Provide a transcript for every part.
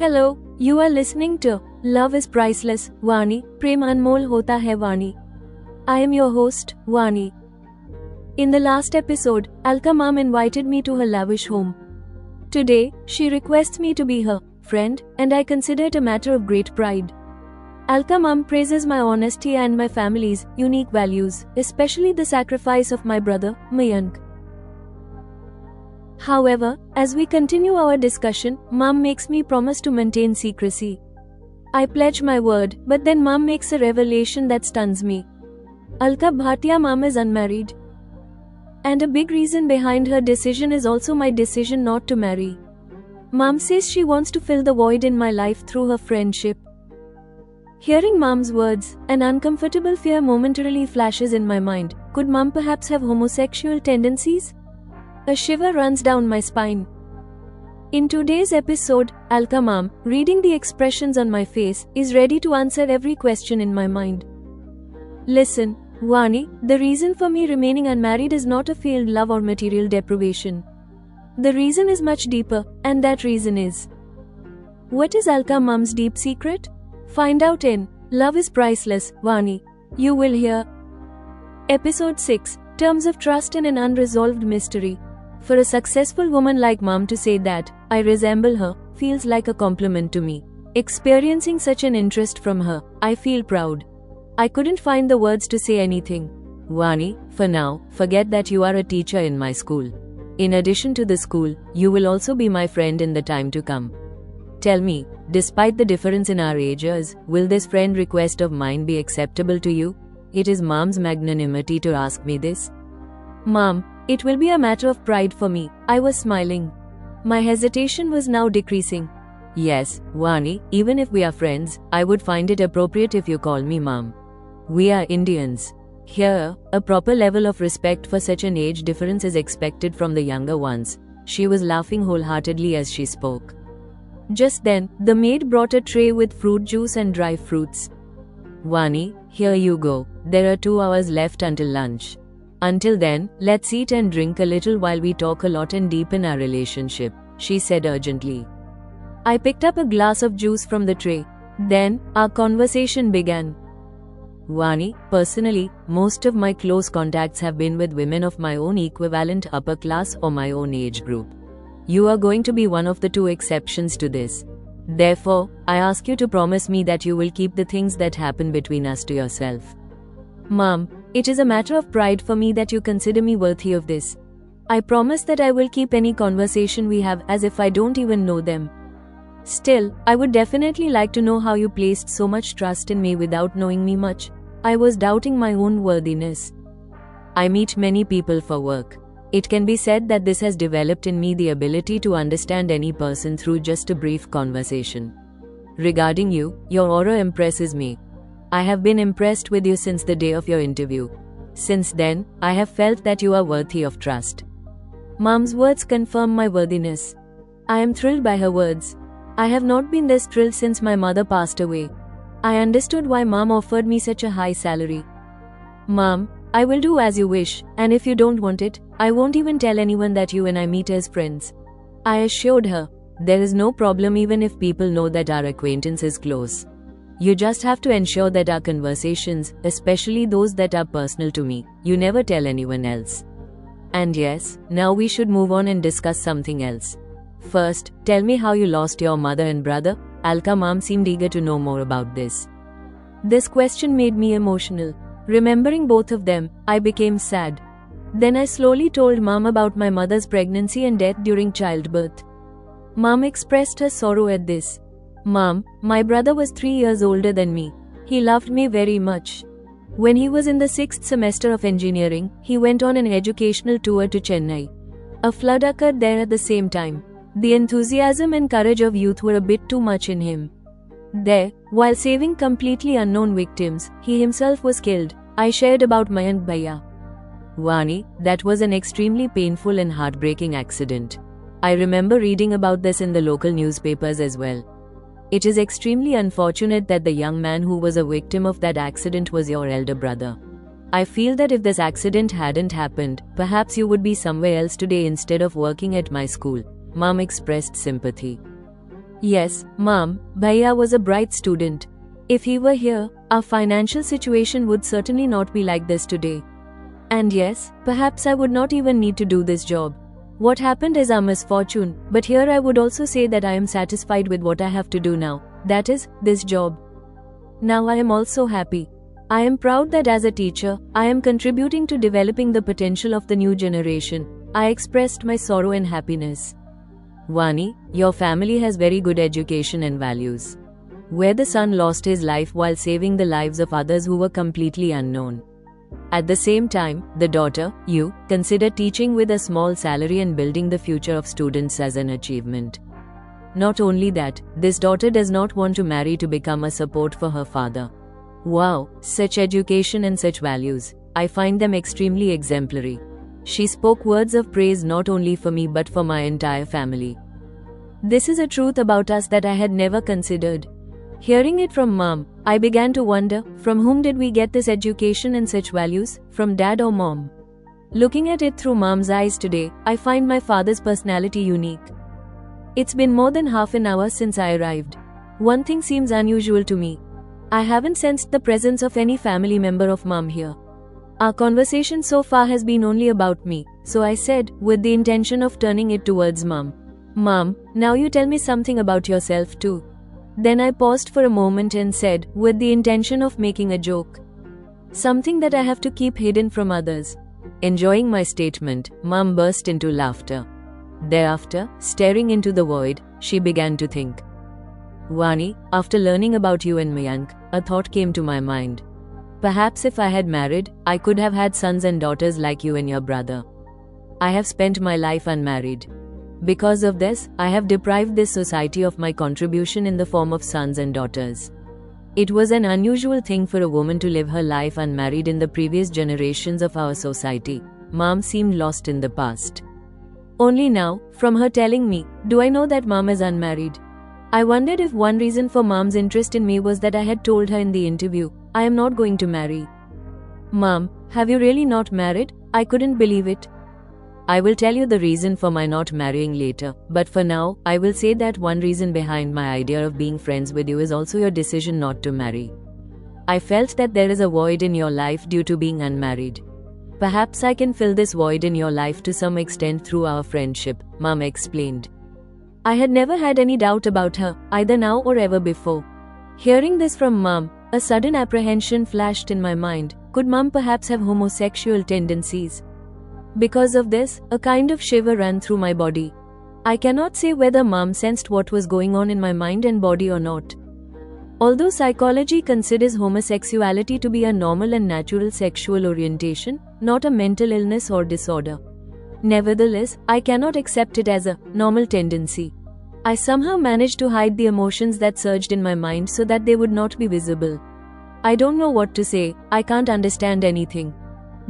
Hello, you are listening to Love is Priceless, Vani, Prem Anmol Hota Hai Vani. I am your host, Vani. In the last episode, Alka Mom invited me to her lavish home. Today, she requests me to be her friend, and I consider it a matter of great pride. Alka Mom praises my honesty and my family's unique values, especially the sacrifice of my brother, Mayank. However, as we continue our discussion, Mom makes me promise to maintain secrecy. I pledge my word, but then Mom makes a revelation that stuns me. Alka Bhatia Mom is unmarried. And a big reason behind her decision is also my decision not to marry. Mom says she wants to fill the void in my life through her friendship. Hearing Mom's words, an uncomfortable fear momentarily flashes in my mind. Could Mom perhaps have homosexual tendencies? A shiver runs down my spine. In today's episode, Alka Mom, reading the expressions on my face, is ready to answer every question in my mind. Listen, Vani, the reason for me remaining unmarried is not a failed love or material deprivation. The reason is much deeper, and that reason is... What is Alka Mom's deep secret? Find out in Love is Priceless, Vani. You will hear. Episode 6, Terms of Trust in an Unresolved Mystery. For a successful woman like Mom to say that I resemble her feels like a compliment to me. Experiencing such an interest from her, I feel proud. I couldn't find the words to say anything. Vani, for now, forget that you are a teacher in my school. In addition to the school, you will also be my friend in the time to come. Tell me, despite the difference in our ages, will this friend request of mine be acceptable to you? It is Mom's magnanimity to ask me this. Mom, it will be a matter of pride for me. I was smiling. My hesitation was now decreasing. Yes, Vani, even if we are friends, I would find it appropriate if you call me Mom. We are Indians. Here, a proper level of respect for such an age difference is expected from the younger ones. She was laughing wholeheartedly as she spoke. Just then, the maid brought a tray with fruit juice and dry fruits. Vani, here you go. There are 2 hours left until lunch. Until then, let's eat and drink a little while we talk a lot and deepen our relationship, she said urgently. I picked up a glass of juice from the tray. Then, our conversation began. Vani, personally, most of my close contacts have been with women of my own equivalent upper class or my own age group. You are going to be one of the 2 exceptions to this. Therefore, I ask you to promise me that you will keep the things that happen between us to yourself. Mom, it is a matter of pride for me that you consider me worthy of this. I promise that I will keep any conversation we have as if I don't even know them. Still, I would definitely like to know how you placed so much trust in me without knowing me much. I was doubting my own worthiness. I meet many people for work. It can be said that this has developed in me the ability to understand any person through just a brief conversation. Regarding you, your aura impresses me. I have been impressed with you since the day of your interview. Since then, I have felt that you are worthy of trust. Mom's words confirm my worthiness. I am thrilled by her words. I have not been this thrilled since my mother passed away. I understood why Mom offered me such a high salary. Mom, I will do as you wish, and if you don't want it, I won't even tell anyone that you and I meet as friends. I assured her, there is no problem even if people know that our acquaintance is close. You just have to ensure that our conversations, especially those that are personal to me, you never tell anyone else. And yes, now we should move on and discuss something else. First, tell me how you lost your mother and brother. Alka Mom seemed eager to know more about this. This question made me emotional. Remembering both of them, I became sad. Then I slowly told Mom about my mother's pregnancy and death during childbirth. Mom expressed her sorrow at this. Mom, my brother was 3 years older than me. He loved me very much. When he was in the 6th semester of engineering, he went on an educational tour to Chennai. A flood occurred there at the same time. The enthusiasm and courage of youth were a bit too much in him. There, while saving completely unknown victims, he himself was killed. I shared about Mayank Bhaiya. Vani, that was an extremely painful and heartbreaking accident. I remember reading about this in the local newspapers as well. It is extremely unfortunate that the young man who was a victim of that accident was your elder brother. I feel that if this accident hadn't happened, perhaps you would be somewhere else today instead of working at my school. Mom expressed sympathy. Yes, Mom, Bhaiya was a bright student. If he were here, our financial situation would certainly not be like this today. And yes, perhaps I would not even need to do this job. What happened is our misfortune, but here I would also say that I am satisfied with what I have to do now, that is, this job. Now I am also happy. I am proud that as a teacher, I am contributing to developing the potential of the new generation. I expressed my sorrow and happiness. Vani, your family has very good education and values. Where the son lost his life while saving the lives of others who were completely unknown. At the same time, the daughter, you, consider teaching with a small salary and building the future of students as an achievement. Not only that, this daughter does not want to marry to become a support for her father. Wow, such education and such values. I find them extremely exemplary. She spoke words of praise not only for me but for my entire family. This is a truth about us that I had never considered. Hearing it from Mom, I began to wonder, from whom did we get this education and such values, from Dad or Mom? Looking at it through Mom's eyes today, I find my father's personality unique. It's been more than half an hour since I arrived. One thing seems unusual to me. I haven't sensed the presence of any family member of Mom here. Our conversation so far has been only about me, so I said, with the intention of turning it towards Mom. Mom, now you tell me something about yourself too. Then I paused for a moment and said, with the intention of making a joke. Something that I have to keep hidden from others. Enjoying my statement, Mom burst into laughter. Thereafter, staring into the void, she began to think. Vani, after learning about you and Mayank, a thought came to my mind. Perhaps if I had married, I could have had sons and daughters like you and your brother. I have spent my life unmarried. Because of this, I have deprived this society of my contribution in the form of sons and daughters. It was an unusual thing for a woman to live her life unmarried in the previous generations of our society. Mom seemed lost in the past. Only now, from her telling me, do I know that Mom is unmarried. I wondered if one reason for Mom's interest in me was that I had told her in the interview, I am not going to marry. Mom, have you really not married? I couldn't believe it. I will tell you the reason for my not marrying later, but for now, I will say that one reason behind my idea of being friends with you is also your decision not to marry. I felt that there is a void in your life due to being unmarried. Perhaps I can fill this void in your life to some extent through our friendship, Mom explained. I had never had any doubt about her, either now or ever before. Hearing this from Mom, a sudden apprehension flashed in my mind. Could Mom perhaps have homosexual tendencies? Because of this, a kind of shiver ran through my body. I cannot say whether Mom sensed what was going on in my mind and body or not. Although psychology considers homosexuality to be a normal and natural sexual orientation, not a mental illness or disorder. Nevertheless, I cannot accept it as a normal tendency. I somehow managed to hide the emotions that surged in my mind so that they would not be visible. I don't know what to say, I can't understand anything.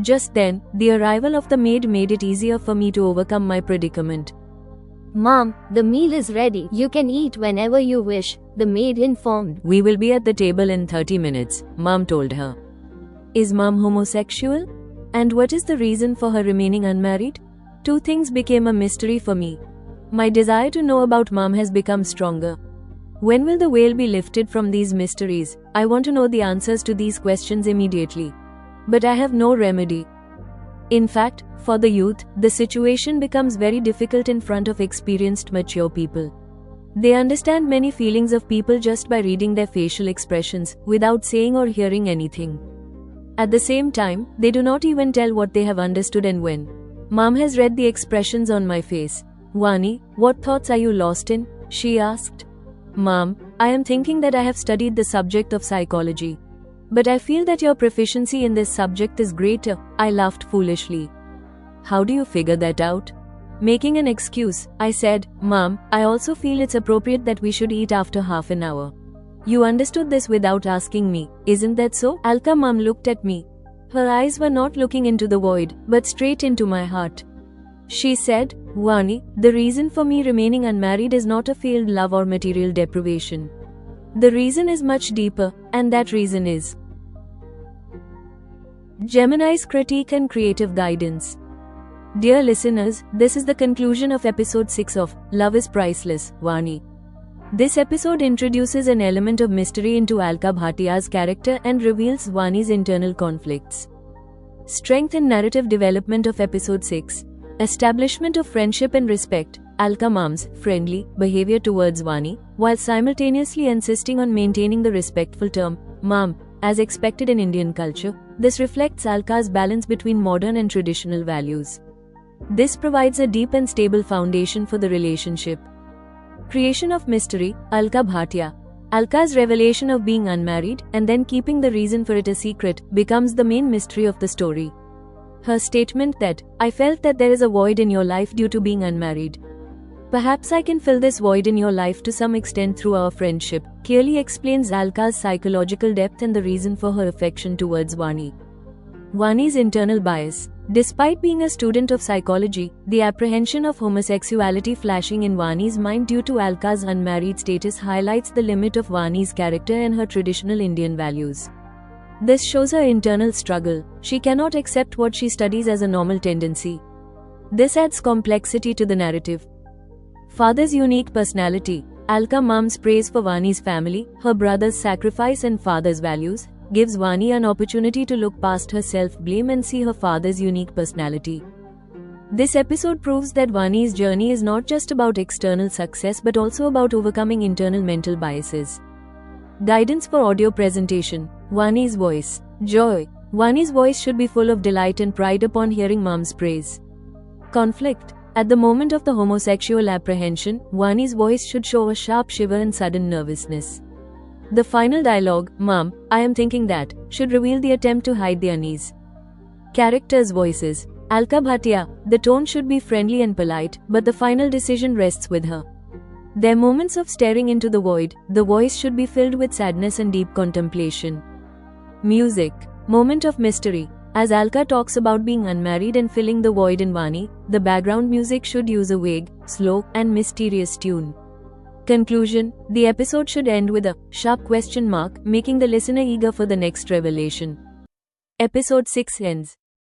Just then, the arrival of the maid made it easier for me to overcome my predicament. Mom, the meal is ready. You can eat whenever you wish, the maid informed. We will be at the table in 30 minutes, Mom told her. Is Mom homosexual? And what is the reason for her remaining unmarried? Two things became a mystery for me. My desire to know about Mom has become stronger. When will the veil be lifted from these mysteries? I want to know the answers to these questions immediately. But I have no remedy. In fact, for the youth, the situation becomes very difficult in front of experienced, mature people. They understand many feelings of people just by reading their facial expressions, without saying or hearing anything. At the same time, they do not even tell what they have understood and when. Mom has read the expressions on my face. Vani, what thoughts are you lost in? She asked. Mom, I am thinking that I have studied the subject of psychology. But I feel that your proficiency in this subject is greater. I laughed foolishly. How do you figure that out? Making an excuse, I said, Mom, I also feel it's appropriate that we should eat after half an hour. You understood this without asking me, isn't that so? Alka Mom looked at me. Her eyes were not looking into the void, but straight into my heart. She said, Vani, the reason for me remaining unmarried is not a failed love or material deprivation. The reason is much deeper, and that reason is Gemini's critique and creative guidance. Dear listeners, this is the conclusion of episode 6 of Love is Priceless, Vani. This episode introduces an element of mystery into Alka Bhatia's character and reveals Vani's internal conflicts. Strength in narrative development of episode 6. Establishment of friendship and respect. Alka mom's friendly behavior towards Vani, while simultaneously insisting on maintaining the respectful term mom, as expected in Indian culture. This reflects Alka's balance between modern and traditional values. This provides a deep and stable foundation for the relationship. Creation of mystery. Alka Bhatia. Alka's revelation of being unmarried and then keeping the reason for it a secret becomes the main mystery of the story. Her statement that, "I felt that there is a void in your life due to being unmarried. Perhaps I can fill this void in your life to some extent through our friendship," clearly explains Alka's psychological depth and the reason for her affection towards Vani. Vani's internal bias. Despite being a student of psychology, the apprehension of homosexuality flashing in Vani's mind due to Alka's unmarried status highlights the limit of Vani's character and her traditional Indian values. This shows her internal struggle. She cannot accept what she studies as a normal tendency. This adds complexity to the narrative. Father's unique personality. Alka mom's praise for Vani's family, her brother's sacrifice and father's values, gives Vani an opportunity to look past her self-blame and see her father's unique personality. This episode proves that Vani's journey is not just about external success but also about overcoming internal mental biases. Guidance for audio presentation. Vani's voice. Joy. Vani's voice should be full of delight and pride upon hearing mom's praise. Conflict. At the moment of the homosexual apprehension, Vani's voice should show a sharp shiver and sudden nervousness. The final dialogue, "Mom, I am thinking that," should reveal the attempt to hide the unease. Characters' voices. Alka Bhatia. The tone should be friendly and polite, but the final decision rests with her. Their moments of staring into the void, the voice should be filled with sadness and deep contemplation. Music. Moment of mystery. As Alka talks about being unmarried and filling the void in Vani, the background music should use a vague, slow, and mysterious tune. Conclusion. The episode should end with a sharp question mark, making the listener eager for the next revelation. Episode 6 ends.